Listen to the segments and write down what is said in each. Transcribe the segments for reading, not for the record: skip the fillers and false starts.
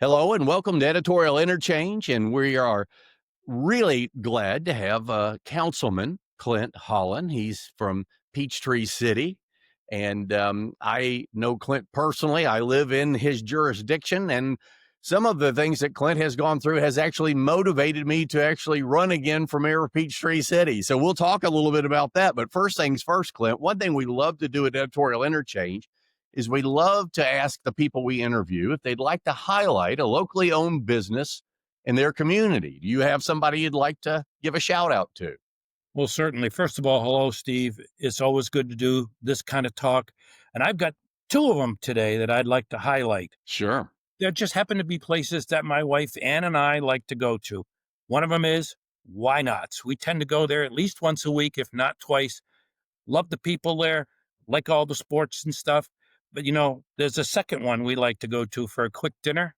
Hello and welcome to Editorial Interchange. And we are really glad to have Councilman Clint Holland. He's from Peachtree City. And I know Clint personally. I live in his jurisdiction. And some of the things that Clint has gone through has actually motivated me to actually run again for mayor of Peachtree City. So we'll talk a little bit about that. But first things first, Clint, one thing we love to do at Editorial Interchange is we love to ask the people we interview if they'd like to highlight a locally owned business in their community. Do you have somebody you'd like to give a shout out to? Well, certainly. First of all, hello, Steve. It's always good to do this kind of talk. And I've got two of them today that I'd like to highlight. Sure. There just happen to be places that my wife, Ann, and I like to go to. One of them is Why Nots. We tend to go there at least once a week, if not twice. Love the people there, like all the sports and stuff. But, there's a second one we like to go to for a quick dinner,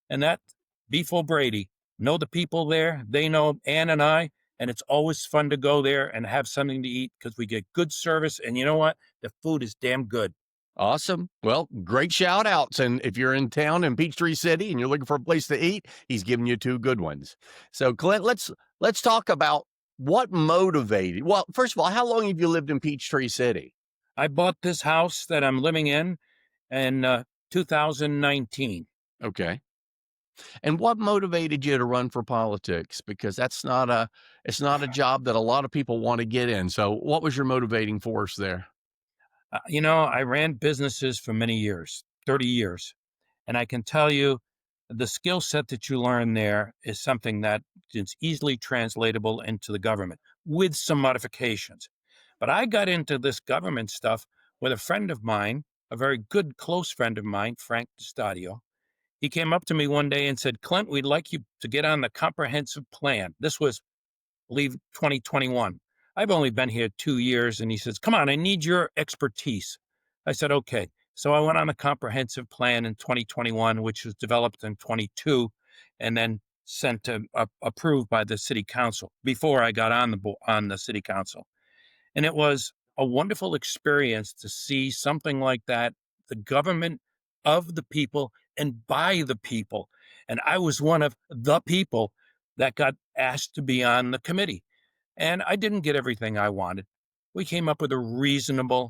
and that Beef O'Brady. Know the people there. They know Ann and I, and it's always fun to go there and have something to eat because we get good service. And you know what? The food is damn good. Awesome. Well, great shout outs. And if you're in town in Peachtree City and you're looking for a place to eat, he's giving you two good ones. So Clint, let's talk about what motivated. Well, first of all, how long have you lived in Peachtree City? I bought this house that I'm living in 2019. Okay. And what motivated you to run for politics? Because it's not a job that a lot of people want to get in. So what was your motivating force there? I ran businesses for many years, 30 years. And I can tell you the skill set that you learn there is something that is easily translatable into the government with some modifications. But I got into this government stuff with a friend of mine, a very good, close friend of mine, Frank DiStadio. He came up to me one day and said, Clint, we'd like you to get on the comprehensive plan. This was, I believe, 2021. I've only been here 2 years. And he says, come on, I need your expertise. I said, okay. So I went on a comprehensive plan in 2021, which was developed in 22 and then sent to approved by the city council before I got on the city council. And it was a wonderful experience to see something like that, the government of the people and by the people. And I was one of the people that got asked to be on the committee. And I didn't get everything I wanted. We came up with a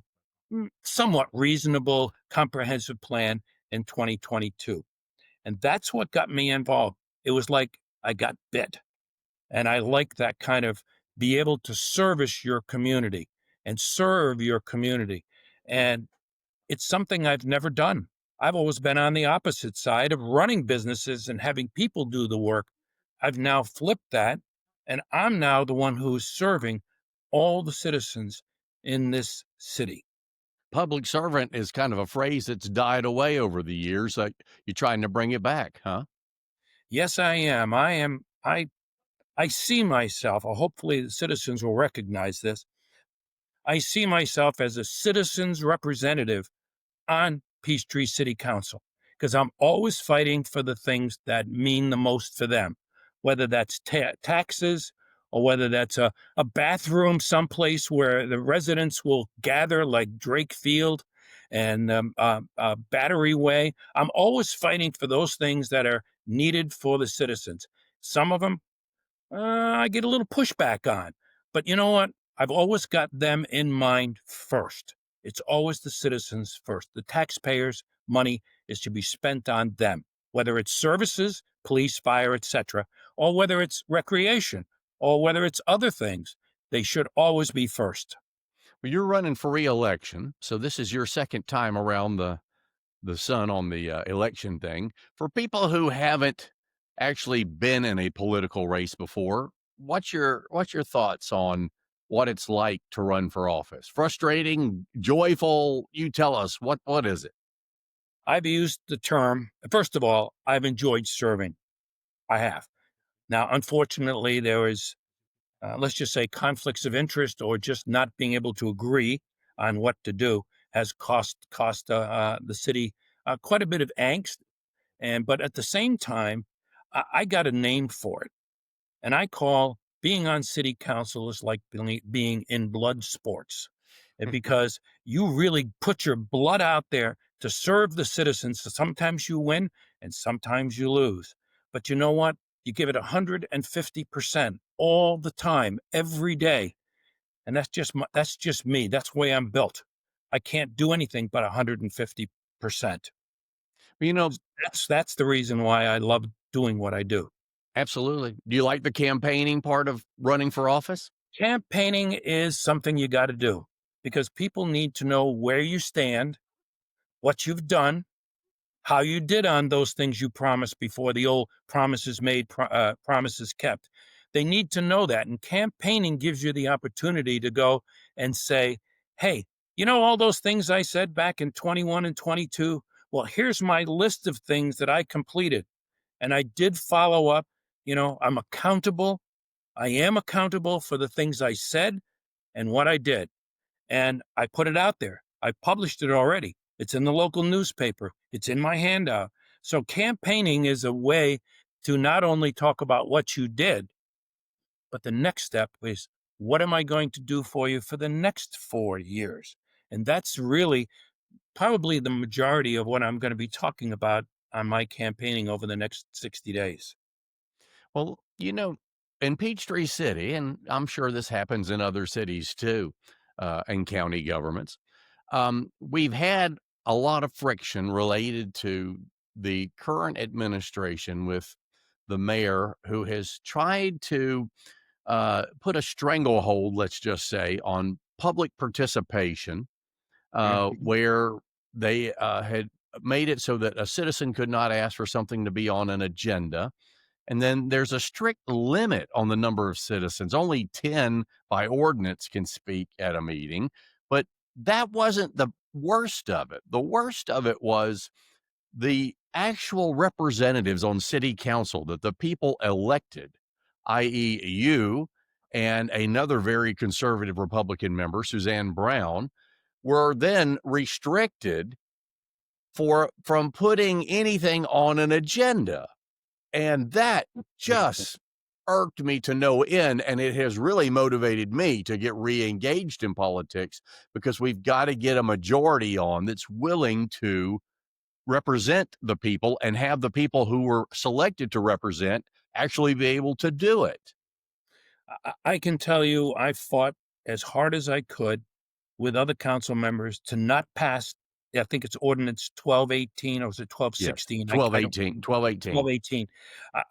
somewhat reasonable, comprehensive plan in 2022. And that's what got me involved. It was like I got bit. And I like that kind of be able to service your community and serve your community. And it's something I've never done. I've always been on the opposite side of running businesses and having people do the work. I've now flipped that, and I'm now the one who is serving all the citizens in this city. Public servant is kind of a phrase that's died away over the years. You're trying to bring it back, huh? Yes, I am. I see myself, hopefully the citizens will recognize this. I see myself as a citizen's representative on Peachtree City Council because I'm always fighting for the things that mean the most for them, whether that's taxes or whether that's a bathroom someplace where the residents will gather like Drake Field and Battery Way. I'm always fighting for those things that are needed for the citizens. Some of them I get a little pushback on. But you know what? I've always got them in mind first. It's always the citizens first. The taxpayers' money is to be spent on them, whether it's services, police, fire, etc., or whether it's recreation, or whether it's other things. They should always be first. Well, you're running for reelection, so this is your second time around the sun on the election thing. For people who haven't actually been in a political race before, what's your thoughts on what it's like to run for office? Frustrating, joyful? You tell us. What is it? I've used the term, first of all, I've enjoyed serving. I have. Now, unfortunately, there is, let's just say, conflicts of interest or just not being able to agree on what to do has cost the city quite a bit of angst. But at the same time, I got a name for it, and I call being on city council is like being in blood sports, and because you really put your blood out there to serve the citizens. So sometimes you win, and sometimes you lose. But you know what? You give it 150% all the time, every day. And that's just me. That's the way I'm built. I can't do anything but 150%. You know, That's the reason why I love doing what I do. absolutely. Do you like the campaigning part of running for office? Campaigning is something you got to do because people need to know where you stand, what you've done, how you did on those things you promised before, the old promises made, promises kept. They need to know that. And campaigning gives you the opportunity to go and say, hey, you know, all those things I said back in 21 and 22? Well, here's my list of things that I completed. And I did follow up. You know, I'm accountable. I am accountable for the things I said and what I did. And I put it out there. I published it already. It's in the local newspaper. It's in my handout. So campaigning is a way to not only talk about what you did, but the next step is what am I going to do for you for the next 4 years? And that's really probably the majority of what I'm going to be talking about on my campaigning over the next 60 days. Well, in Peachtree City, and I'm sure this happens in other cities too, and county governments, we've had a lot of friction related to the current administration with the mayor who has tried to put a stranglehold, let's just say, on public participation, Mhm. where they had made it so that a citizen could not ask for something to be on an agenda. And then there's a strict limit on the number of citizens. Only 10 by ordinance can speak at a meeting. But that wasn't the worst of it. The worst of it was the actual representatives on city council that the people elected, i.e., you and another very conservative Republican member, Suzanne Brown, were then restricted from putting anything on an agenda. And that just irked me to no end, and it has really motivated me to get re-engaged in politics because we've got to get a majority on that's willing to represent the people and have the people who were selected to represent actually be able to do it. I can tell you I fought as hard as I could with other council members to not pass. I think it's ordinance 1218 or was it Yes, 1216? I don't 1218, remember. 1218. 1218.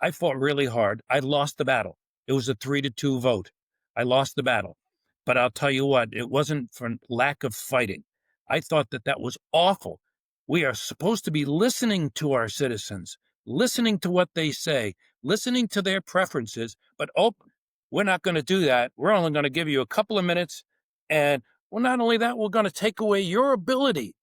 I fought really hard. I lost the battle. It was a 3-2 vote. I lost the battle. But I'll tell you what, it wasn't for lack of fighting. I thought that that was awful. We are supposed to be listening to our citizens, listening to what they say, listening to their preferences. But oh, we're not going to do that. We're only going to give you a couple of minutes. And well, not only that, we're going to take away your ability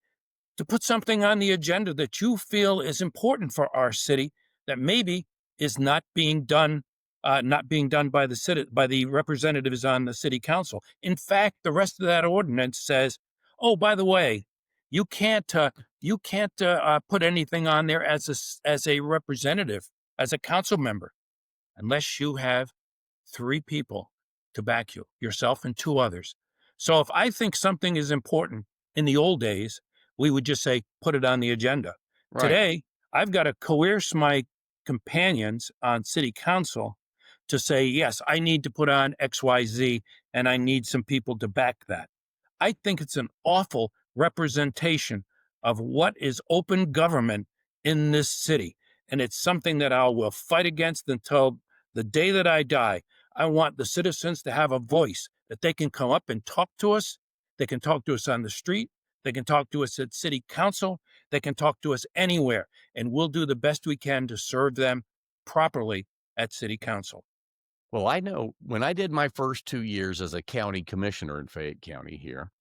to put something on the agenda that you feel is important for our city that maybe is not being done by the city, by the representatives on the city council. In fact, the rest of that ordinance says, "Oh, by the way, you can't put anything on there as a representative, as a council member, unless you have 3 people to back you, yourself and 2 others." So if I think something is important in the old days, we would just say, put it on the agenda. Right. Today, I've got to coerce my companions on city council to say, yes, I need to put on XYZ and I need some people to back that. I think it's an awful representation of what is open government in this city. And it's something that I will fight against until the day that I die. I want the citizens to have a voice that they can come up and talk to us. They can talk to us on the street. They can talk to us at city council. They can talk to us anywhere. And we'll do the best we can to serve them properly at city council. Well, I know when I did my first 2 years as a county commissioner in Fayette County here,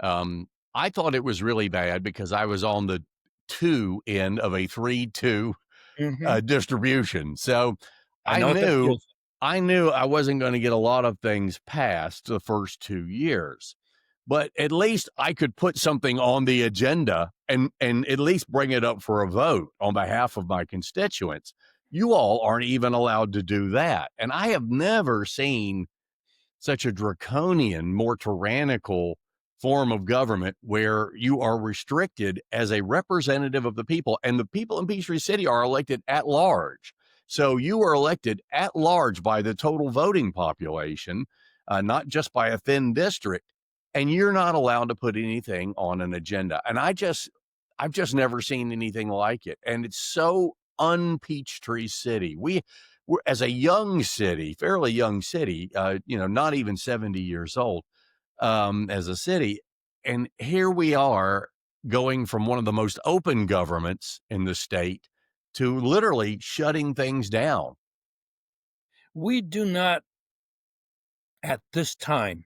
I thought it was really bad because I was on the 2 end of a 3-2 Mhm. distribution. So I I know what that knew feels I knew I wasn't gonna get a lot of things passed the first 2 years, but at least I could put something on the agenda and at least bring it up for a vote on behalf of my constituents. You all aren't even allowed to do that, and I have never seen such a draconian, more tyrannical form of government where you are restricted as a representative of the people, and the people in Peachtree City are elected at large. So you are elected at large by the total voting population, not just by a thin district, and you're not allowed to put anything on an agenda. And I've just never seen anything like it, and it's so un-Peachtree City. We're as a young city, fairly young city, not even 70 years old, as a city. And here we are going from one of the most open governments in the state to literally shutting things down. We do not, at this time,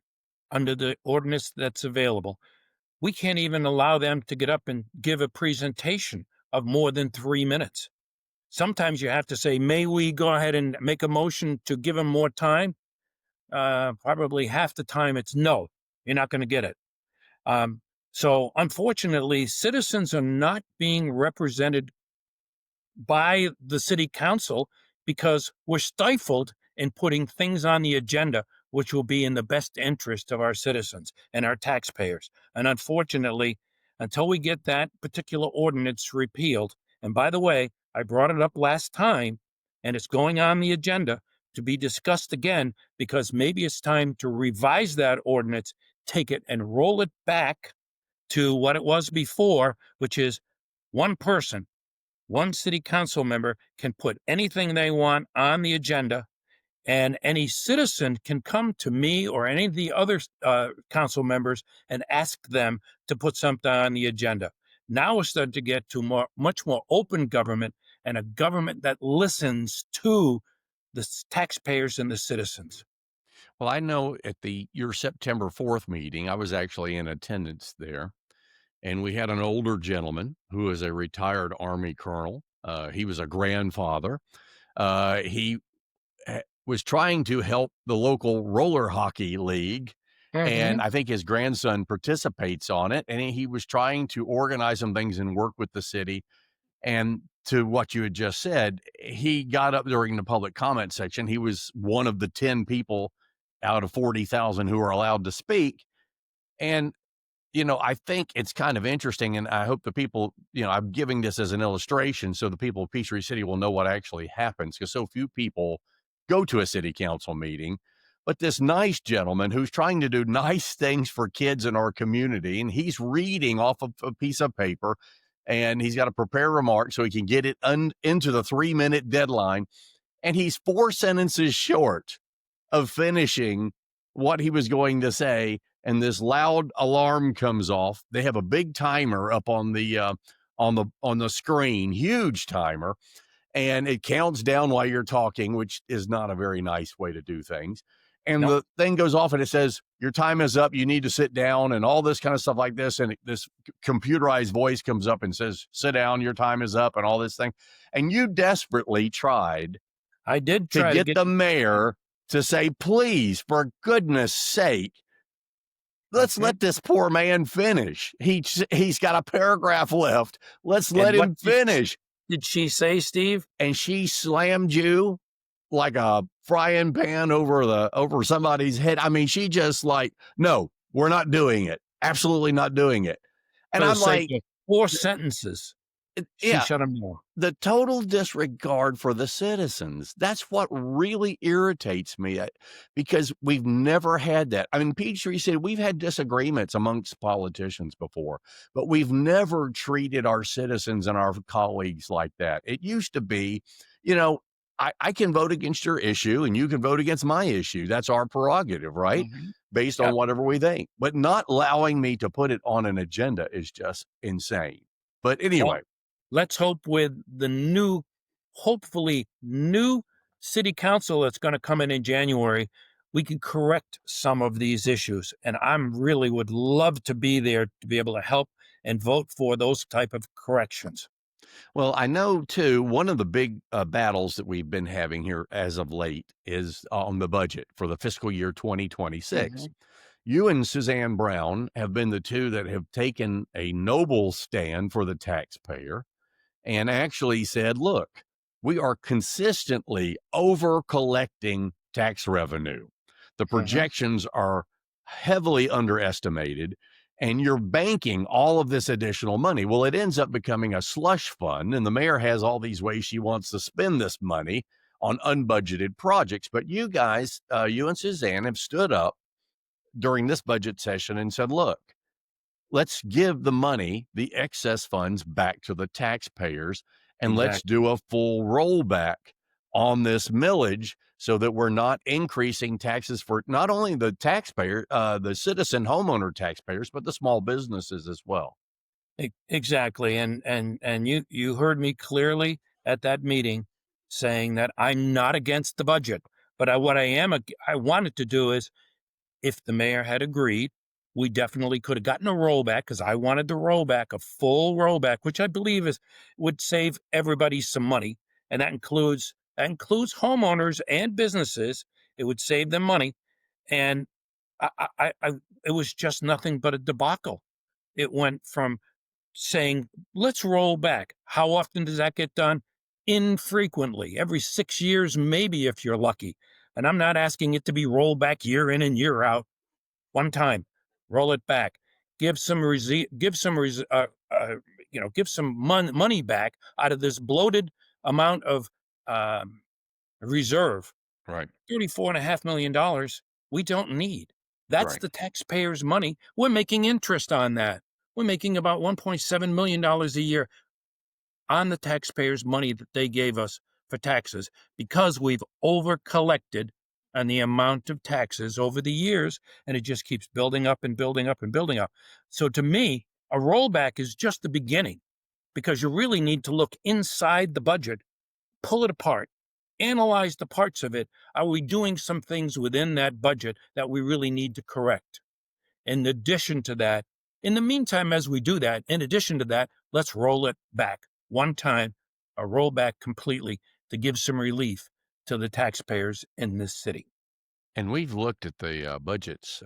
under the ordinance that's available, we can't even allow them to get up and give a presentation of more than 3 minutes. Sometimes you have to say, may we go ahead and make a motion to give them more time? Probably half the time it's no, you're not going to get it. So unfortunately, citizens are not being represented by the city council because we're stifled in putting things on the agenda which will be in the best interest of our citizens and our taxpayers. And unfortunately, until we get that particular ordinance repealed, and by the way, I brought it up last time, and it's going on the agenda to be discussed again because maybe it's time to revise that ordinance, take it and roll it back to what it was before, which is one person, one city council member can put anything they want on the agenda, and any citizen can come to me or any of the other council members and ask them to put something on the agenda. Now we're starting to get to much more open government and a government that listens to the taxpayers and the citizens. Well, I know at your September 4th meeting, I was actually in attendance there, and we had an older gentleman who is a retired Army colonel. He was a grandfather. He was trying to help the local roller hockey league, and Mm-hmm. I think his grandson participates on it, and he was trying to organize some things and work with the city. And to what you had just said, he got up during the public comment section. He was one of the 10 people out of 40,000 who are allowed to speak. And I think it's kind of interesting, and I hope the people, I'm giving this as an illustration so the people of Peachtree City will know what actually happens, because so few people go to a city council meeting. But this nice gentleman who's trying to do nice things for kids in our community, and he's reading off of a piece of paper, and he's got to prepare remarks so he can get it into the 3-minute deadline. And he's 4 sentences short of finishing what he was going to say, and this loud alarm comes off. They have a big timer up on the screen, huge timer, and it counts down while you're talking, which is not a very nice way to do things. And No, the thing goes off and it says, your time is up, you need to sit down, and all this kind of stuff like this. And this computerized voice comes up and says, sit down, your time is up, and all this thing. And you desperately tried I did to try to get get the mayor to say, please, for goodness sake, let's okay. let this poor man finish. He's got a paragraph left. Let's And let what him finish. did she say, Steve? And she slammed you like a frying pan over somebody's head. I mean, she just like, no, we're not doing it. Absolutely not doing it. And For the I'm sake like, of 4 sentences, she yeah, shut him down. the total disregard for the citizens. That's what really irritates me, because we've never had that. I mean, Peachtree said we've had disagreements amongst politicians before, but we've never treated our citizens and our colleagues like that. It used to be, I can vote against your issue and you can vote against my issue. That's our prerogative, right? Mhm. Based on Yep. whatever we think. But not allowing me to put it on an agenda is just insane. But Well, anyway. let's hope with the hopefully new city council that's going to come in January, we can correct some of these issues. And I'm really would love to be there to be able to help and vote for those type of corrections. Well, I know too, one of the big battles that we've been having here as of late is on the budget for the fiscal year 2026. Mhm. You and Suzanne Brown have been the two that have taken a noble stand for the taxpayer and actually said, look, we are consistently over collecting tax revenue. The Mhm. projections are heavily underestimated. and you're banking all of this additional money. Well, it ends up becoming a slush fund, and the mayor has all these ways she wants to spend this money on unbudgeted projects. But you guys, you and Suzanne, have stood up during this budget session and said, look, let's give the money, the excess funds, back to the taxpayers, and let's Exactly. do a full rollback on this millage so that we're not increasing taxes for not only the taxpayer, the citizen homeowner taxpayers, but the small businesses as well. Exactly. And you heard me clearly at that meeting saying that I'm not against the budget, but what I wanted to do is, if the mayor had agreed, we definitely could have gotten a rollback, because I wanted the rollback, a full rollback, which I believe is would save everybody some money, and that includes homeowners and businesses. It would save them money, and I it was just nothing but a debacle. It went from saying, let's roll back. How often does that get done? Infrequently, every 6 years, maybe, if you're lucky. And I'm not asking it to be rolled back year in and year out. One time, roll it back. Give some give some money back out of this bloated amount of um, reserve. Right. $34.5 million we don't need. That's Right. the taxpayers' money. We're making interest on that. We're making about $1.7 million a year on the taxpayers' money that they gave us for taxes, because we've over collected on the amount of taxes over the years, and it just keeps building up and building up and building up. So to me, a rollback is just the beginning, because you really need to look inside the budget, pull it apart, analyze the parts of it. Are we doing some things within that budget that we really need to correct? In addition to that, in the meantime, as we do that, in addition to that, let's roll it back one time, a rollback completely, to give some relief to the taxpayers in this city. And we've looked at the budgets,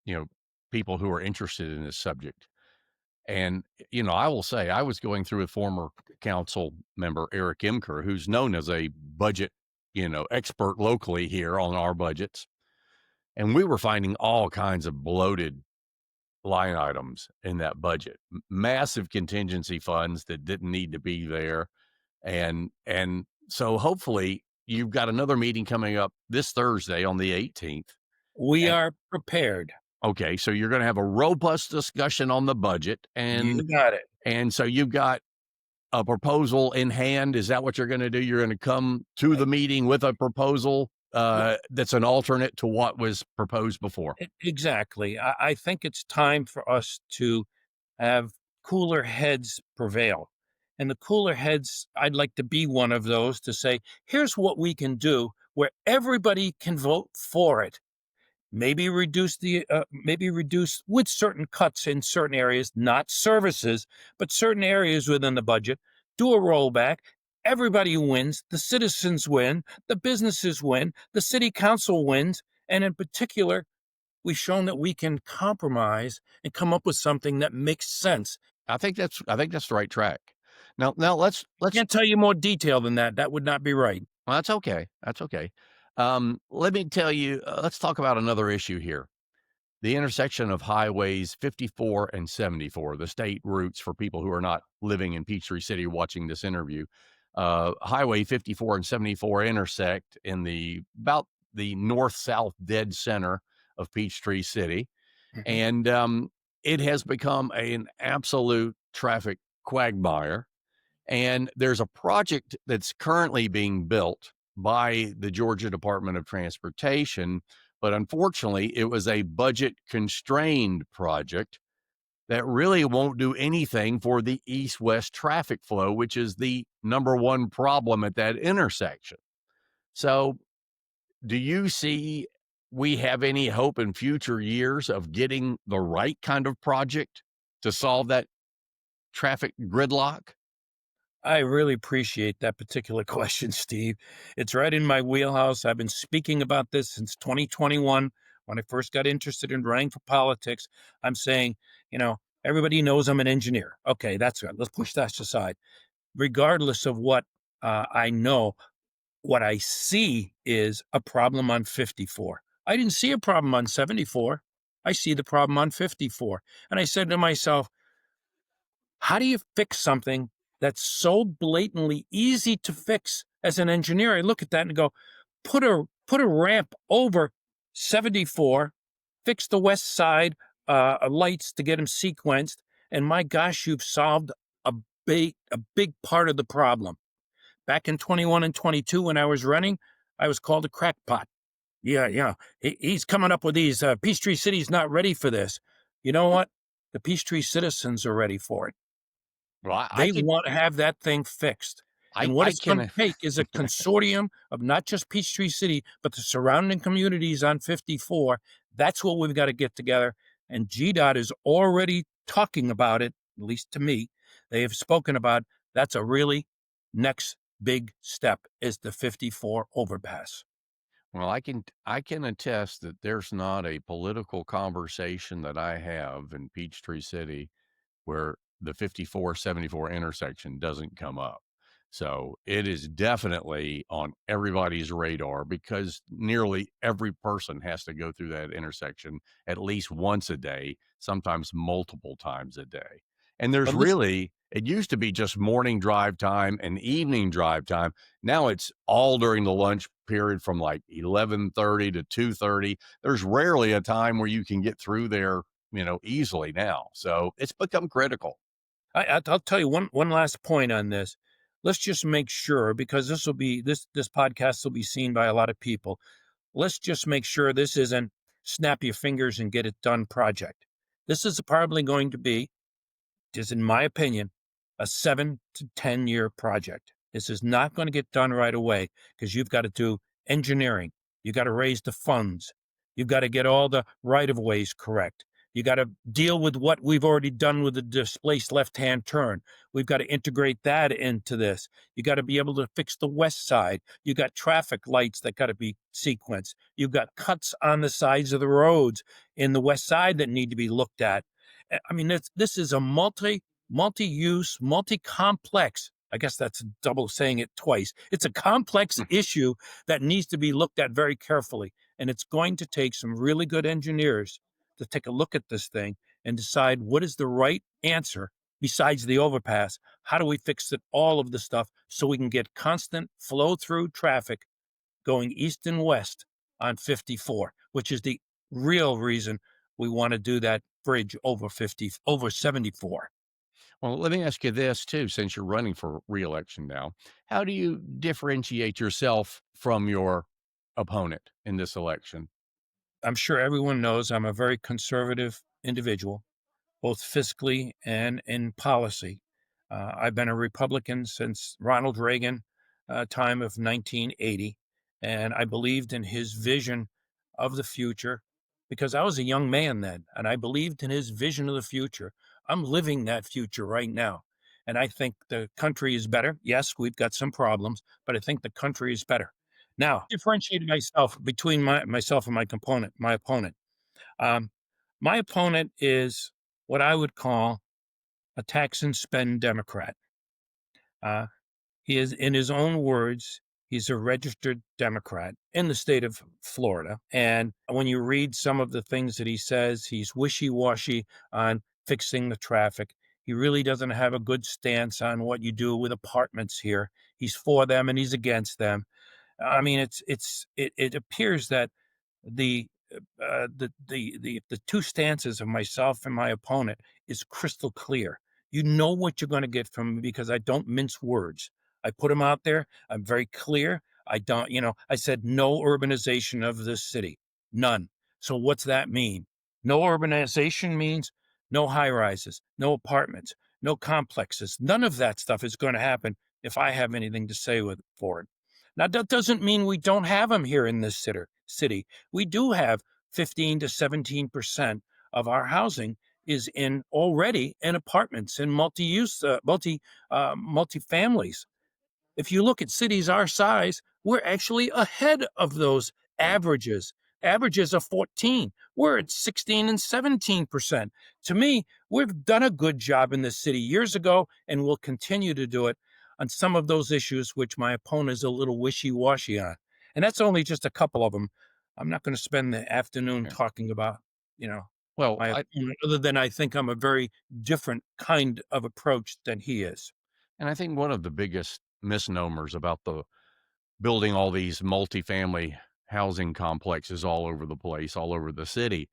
you know, people who are interested in this subject. And, I will say I was going through with former council member Eric Imker, who's known as a budget, expert locally here on our budgets. And we were finding all kinds of bloated line items in that budget, massive contingency funds that didn't need to be there. And so hopefully you've got another meeting coming up this Thursday on the 18th. We And are prepared. okay, so you're going to have a robust discussion on the budget, You got it. and so you've got a proposal in hand. Is that what you're going to do? You're going to come to the meeting with a proposal that's an alternate to what was proposed before. Exactly. I think it's time for us to have cooler heads prevail. And the cooler heads, I'd like to be one of those, to say, here's what we can do where everybody can vote for it. Maybe reduce with certain cuts in certain areas, not services, but certain areas within the budget. Do a rollback. Everybody wins. The citizens win. The businesses win. The city council wins. And in particular, we've shown that we can compromise and come up with something that makes sense. I think that's the right track. Now let's Can't tell you more detail than that. That would not be right. well, that's okay. That's okay. Let me tell you. Let's talk about another issue here. The intersection of highways 54 and 74, the state routes for people who are not living in Peachtree City watching this interview. Highway 54 and 74 intersect in about the north-south dead center of Peachtree City, Mhm. and it has become an absolute traffic quagmire. And there's a project that's currently being built by the Georgia Department of Transportation, but unfortunately, it was a budget constrained project that really won't do anything for the east west traffic flow, which is the number one problem at that intersection. So, do you see we have any hope in future years of getting the right kind of project to solve that traffic gridlock? I really appreciate that particular question, Steve. It's right in my wheelhouse. I've been speaking about this since 2021 when I first got interested in running for politics. I'm saying, everybody knows I'm an engineer. Okay, that's right. Let's push that aside. Regardless of what I know, what I see is a problem on 54. I didn't see a problem on 74. I see the problem on 54. And I said to myself, how do you fix something that's so blatantly easy to fix as an engineer? I look at that and go, put a ramp over 74, fix the west side lights to get them sequenced, and my gosh, you've solved a a big part of the problem. Back in 21 and 22, when I was running, I was called a crackpot. Yeah, yeah. He's coming up with these. Peachtree City's not ready for this. You know what? The Peachtree citizens are ready for it. Well, I They could want to have that thing fixed. And what I it's going can to take is a consortium of not just Peachtree City, but the surrounding communities on 54. That's what we've got to get together. And GDOT is already talking about it, at least to me. They have spoken about that's a really next big step is the 54 overpass. well, I can attest that there's not a political conversation that I have in Peachtree City where the 54-74 intersection doesn't come up. So it is definitely on everybody's radar because nearly every person has to go through that intersection at least once a day, sometimes multiple times a day. And there's But listen, really, it used to be just morning drive time and evening drive time. Now it's all during the lunch period from like 11:30 to 2:30. There's rarely a time where you can get through there, easily now. So it's become critical. I'll tell you one last point on this. Let's just make sure because this podcast will be seen by a lot of people. Let's just make sure this isn't snap your fingers and get it done project. This is probably going to be, just in my opinion, a 7 to 10 year project. This is not going to get done right away because you've got to do engineering. You got to raise the funds. You've got to get all the right of ways correct. You got to deal with what we've already done with the displaced left hand turn. We've got to integrate that into this. You got to be able to fix the west side. You got traffic lights that got to be sequenced. You've got cuts on the sides of the roads in the west side that need to be looked at. I mean, this is a multi-use, multi-complex. I guess that's double saying it twice. It's a complex issue that needs to be looked at very carefully, and it's going to take some really good engineers to take a look at this thing and decide what is the right answer besides the overpass. How do we fix it, all of the stuff, so we can get constant flow through traffic going east and west on 54, which is the real reason we want to do that bridge over 74. Well, let me ask you this too, since you're running for reelection now. How do you differentiate yourself from your opponent in this election? I'm sure everyone knows I'm a very conservative individual, both fiscally and in policy. I've been a Republican since Ronald Reagan time of 1980, and I believed in his vision of the future because I was a young man then, and I believed in his vision of the future. I'm living that future right now, and I think the country is better. Yes, we've got some problems, but I think the country is better. Now, differentiating myself between myself and my opponent. Um, my opponent is what I would call a tax and spend Democrat. Uh, he is, in his own words, he's a registered Democrat in the state of Florida. And when you read some of the things that he says, he's wishy washy on fixing the traffic. He really doesn't have a good stance on what you do with apartments here. He's for them and he's against them. I mean, it appears that the the two stances of myself and my opponent is crystal clear. You know what you're going to get from me because I don't mince words. I put them out there. I'm very clear. I don't, I said no urbanization of this city, none. So what's that mean? No urbanization means no high rises, no apartments, no complexes. None of that stuff is going to happen if I have anything to say for it. Now that doesn't mean we don't have them here in this city. We do have 15 to 17% of our housing is in already in apartments in multi-use, multi-families. If you look at cities our size, we're actually ahead of those Yeah. averages. Averages of 14. We're at 16 and 17%. To me, we've done a good job in this city years ago, and we'll continue to do it on some of those issues which my opponent is a little wishy-washy on. And that's only just a couple of them. I'm not going to spend the afternoon Yeah. talking about, you know, Well, my opponent, other than I think I'm a very different kind of approach than he is. I think one of the biggest misnomers about the building all these multifamily housing complexes all over the place, all over the city,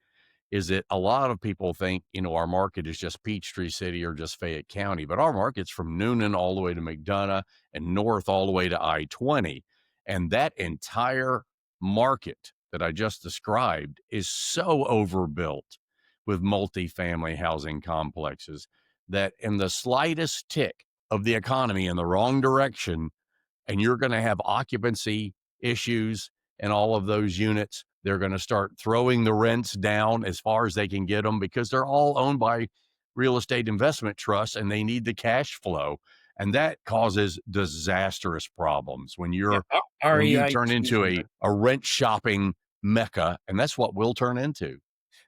is that a lot of people think, our market is just Peachtree City or just Fayette County, but our market's from Noonan all the way to McDonough and north all the way to I-20. And that entire market that I just described is so overbuilt with multifamily housing complexes that in the slightest tick of the economy in the wrong direction, and you're going to have occupancy issues in all of those units. They're going to start throwing the rents down as far as they can get them because they're all owned by real estate investment trusts and they need the cash flow. And that causes disastrous problems Yeah, when you REITs, turn into a rent shopping mecca, and that's what we'll turn into.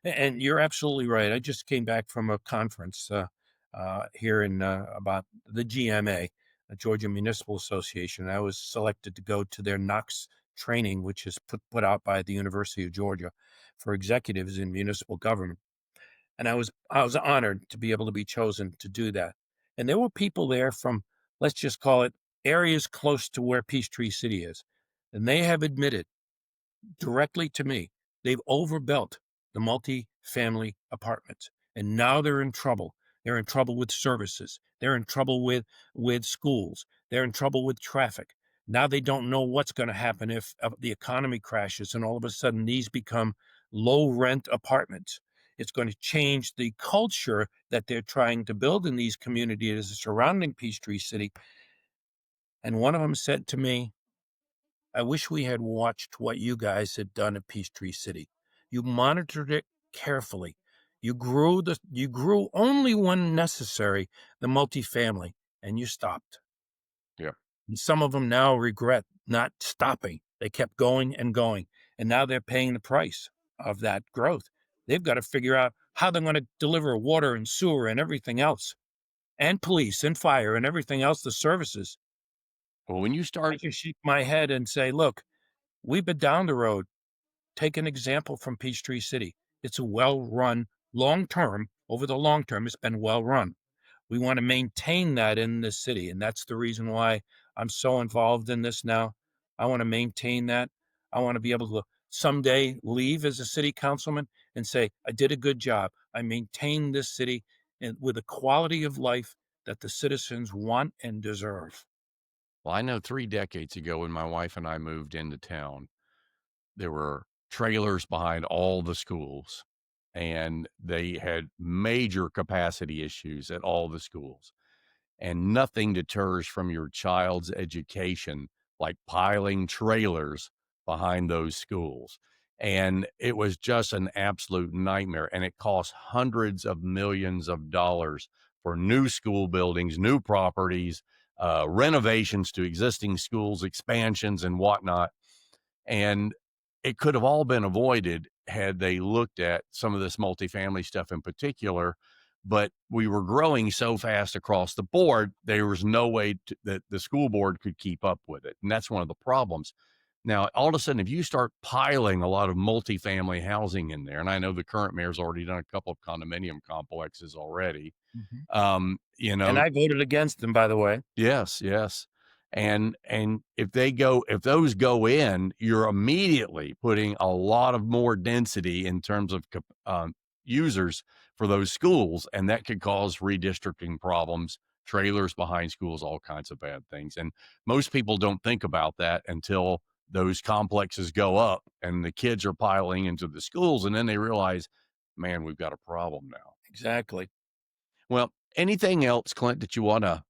and you're absolutely right. I just came back from a conference here in about the GMA, the Georgia Municipal Association. I was selected to go to their Knox training, which is put out by the University of Georgia for executives in municipal government. And I was honored to be able to be chosen to do that. And there were people there from, let's just call it, areas close to where Peachtree City is, and they have admitted directly to me they've overbuilt the multi-family apartments, and now they're in trouble. They're in trouble with services. They're in trouble with schools. They're in trouble with traffic. Now they don't know what's going to happen if the economy crashes and all of a sudden these become low rent apartments. It's going to change the culture that they're trying to build in these communities surrounding Peachtree City. And one of them said to me, I wish we had watched what you guys had done at Peachtree City. You monitored it carefully. You grew only when necessary the multifamily, and you stopped. Yeah. And some of them now regret not stopping. They kept going and going, and now they're paying the price of that growth. They've got to figure out how they're going to deliver water and sewer and everything else, and police and fire and everything else, the services. Well, when you I start, just shake my head and say, look, we've been down the road. Take an example from Peachtree City. It's a well-run long term. Over the long term, it's been well run. We want to maintain that in this city, and that's the reason why I'm so involved in this now. I want to maintain that. I want to be able to someday leave as a city councilman and say, I did a good job. I maintained this city and with a quality of life that the citizens want and deserve. well, I know 3 decades ago when my wife and I moved into town, there were trailers behind all the schools, and they had major capacity issues at all the schools. And nothing deters from your child's education like piling trailers behind those schools. And it was just an absolute nightmare. And it cost hundreds of millions of dollars for new school buildings, new properties, renovations to existing schools, expansions, and whatnot. And it could have all been avoided had they looked at some of this multifamily stuff in particular. But we were growing so fast across the board, there was no way that the school board could keep up with it. And that's one of the problems. Now, all of a sudden, if you start piling a lot of multifamily housing in there, and I know the current mayor's already done a couple of condominium complexes already, Mhm. um, you And know, I voted against them, by the way. yes, yes. And if those go in, you're immediately putting a lot of more density in terms of users for those schools, and that could cause redistricting problems, trailers behind schools, all kinds of bad things. And most people don't think about that until those complexes go up and the kids are piling into the schools, and then they realize, man, we've got a problem now. Exactly. Well, anything else, Clint, that you want to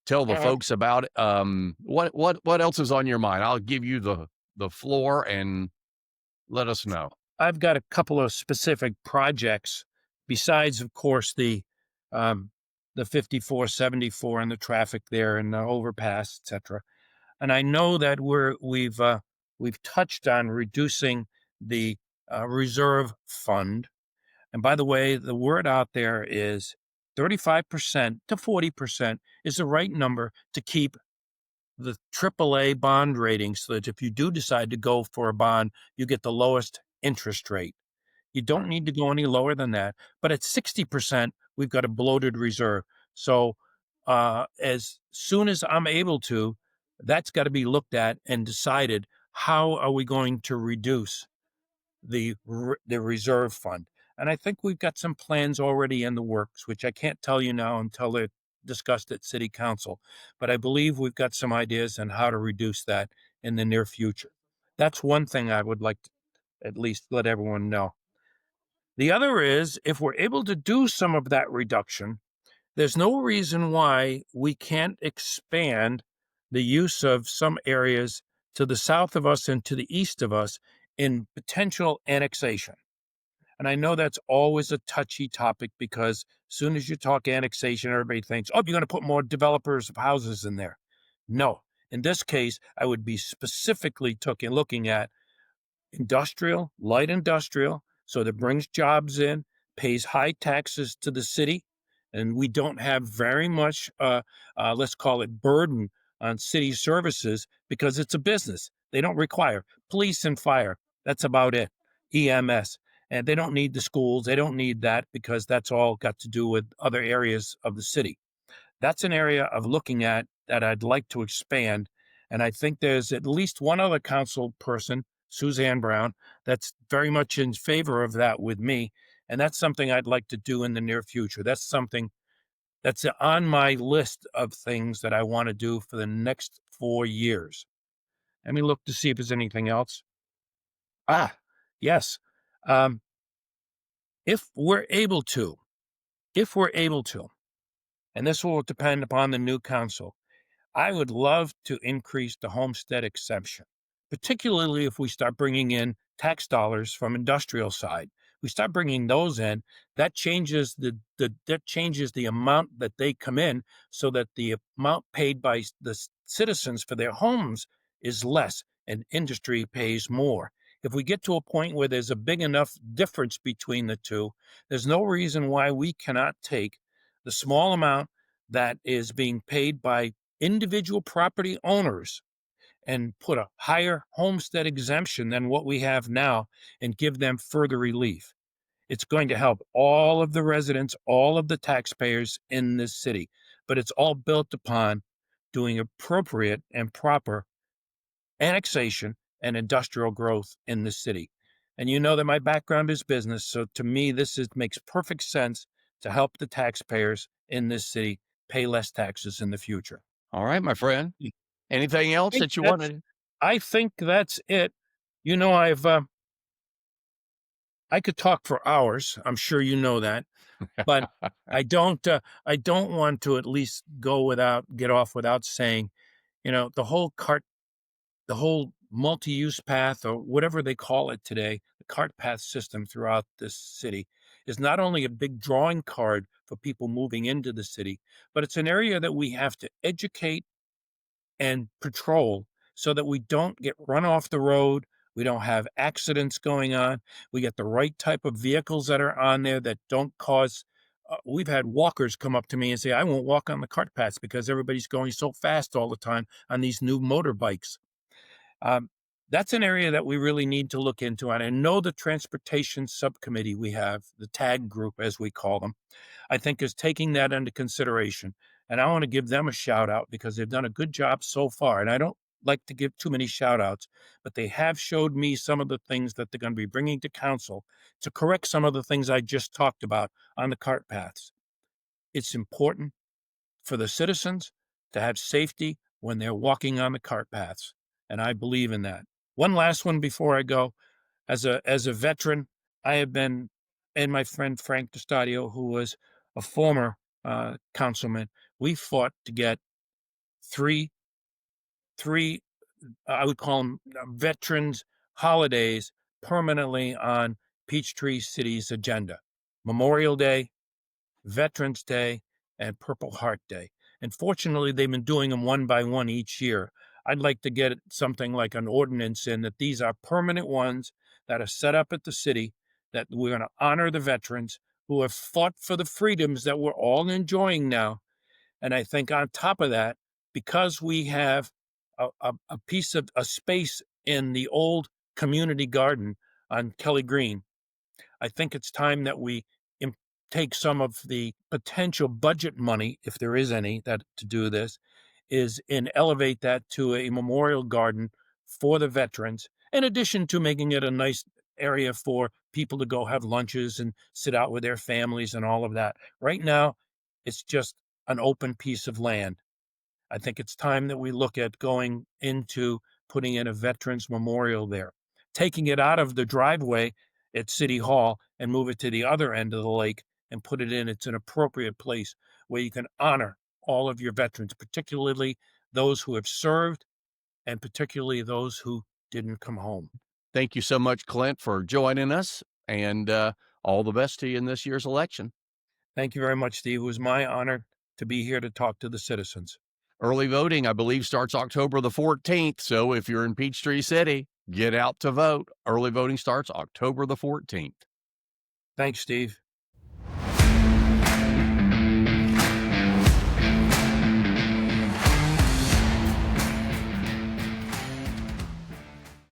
tell the Uh, folks about it? What else is on your mind? I'll give you the floor and let us know. I've got a couple of specific projects besides, of course, um, the 5474 and the traffic there and the overpass, etc. And I know that we've touched on reducing the reserve fund. And by the way, the word out there is 35% to 40% is the right number to keep the AAA bond rating so that if you do decide to go for a bond, you get the lowest interest rate. You don't need to go any lower than that. But at 60%, we've got a bloated reserve. So as soon as I'm able to, that's got to be looked at and decided how are we going to reduce the reserve fund. And I think we've got some plans already in the works, which I can't tell you now until they're discussed at city council. But I believe we've got some ideas on how to reduce that in the near future. That's one thing I would like to at least let everyone know. The other is if we're able to do some of that reduction, there's no reason why we can't expand the use of some areas to the south of us and to the east of us in potential annexation. And I know that's always a touchy topic because as soon as you talk annexation, everybody thinks, oh, you're going to put more developers of houses in there. No. In this case, I would be specifically looking at industrial, light industrial, so that brings jobs in, pays high taxes to the city, and we don't have very much, let's call it burden on city services because it's a business. They don't require police and fire. That's about it. EMS. And they don't need the schools. They don't need that because that's all got to do with other areas of the city. That's an area of looking at that I'd like to expand. And I think there's at least one other council person, Suzanne Brown, that's very much in favor of that with me. And that's something I'd like to do in the near future. That's something that's on my list of things that I want to do for the next 4 years. Let me look to see if there's anything else. Ah, yes. Um, if we're able to, if we're able to, and this will depend upon the new council, I would love to increase the homestead exemption, particularly if we start bringing in tax dollars from industrial side. We start bringing those in, that changes that changes the amount that they come in, so that the amount paid by the citizens for their homes is less, and industry pays more. If we get to a point where there's a big enough difference between the two, there's no reason why we cannot take the small amount that is being paid by individual property owners and put a higher homestead exemption than what we have now and give them further relief. It's going to help all of the residents, all of the taxpayers in this city, but it's all built upon doing appropriate and proper annexation and industrial growth in the city. And you know that my background is business, so to me, makes perfect sense to help the taxpayers in this city pay less taxes in the future. All right, my friend. I Anything else think that you that's wanted? I think that's it. You know, I could talk for hours. I'm sure you know that, but I don't want to at least get off without saying, the whole multi-use path or whatever they call it today, the cart path system throughout this city is not only a big drawing card for people moving into the city, but it's an area that we have to educate and patrol so that we don't get run off the road. We don't have accidents going on. We get the right type of vehicles that are on there that don't cause. We've had walkers come up to me and say, I won't walk on the cart paths because everybody's going so fast all the time on these new motorbikes. Um, that's an area that we really need to look into. And I know the transportation subcommittee we have, the TAG group, as we call them, I think is taking that into consideration. And I want to give them a shout out because they've done a good job so far. And I don't like to give too many shout outs, but they have showed me some of the things that they're going to be bringing to council to correct some of the things I just talked about on the cart paths. It's important for the citizens to have safety when they're walking on the cart paths. And I believe in that. One last one before I go. As a veteran, I have been, and my friend Frank DeStadio, who was a former councilman, we fought to get three three I would call them veterans holidays permanently on Peachtree City's agenda. Memorial Day, Veterans Day, and Purple Heart Day. And fortunately, they've been doing them one by one each year. I'd like to get something like an ordinance in that these are permanent ones that are set up at the city, that we're going to honor the veterans who have fought for the freedoms that we're all enjoying now. And I think on top of that, because we have a piece of a space in the old community garden on Kelly Green, I think it's time that we im take some of the potential budget money, if there is any, that to do this, is and elevate that to a memorial garden for the veterans, in addition to making it a nice area for people to go have lunches and sit out with their families and all of that. Right now, it's just an open piece of land. I think it's time that we look at going into putting in a veterans memorial there, taking it out of the driveway at City Hall and move it to the other end of the lake and put it in. It's an appropriate place where you can honor all of your veterans, particularly those who have served and particularly those who didn't come home. Thank you so much, Clint, for joining us, and all the best to you in this year's election. Thank you very much, Steve. It was my honor to be here to talk to the citizens. Early voting, I believe, starts October the 14th. So if you're in Peachtree City, get out to vote. Early voting starts October the 14th. Thanks, Steve.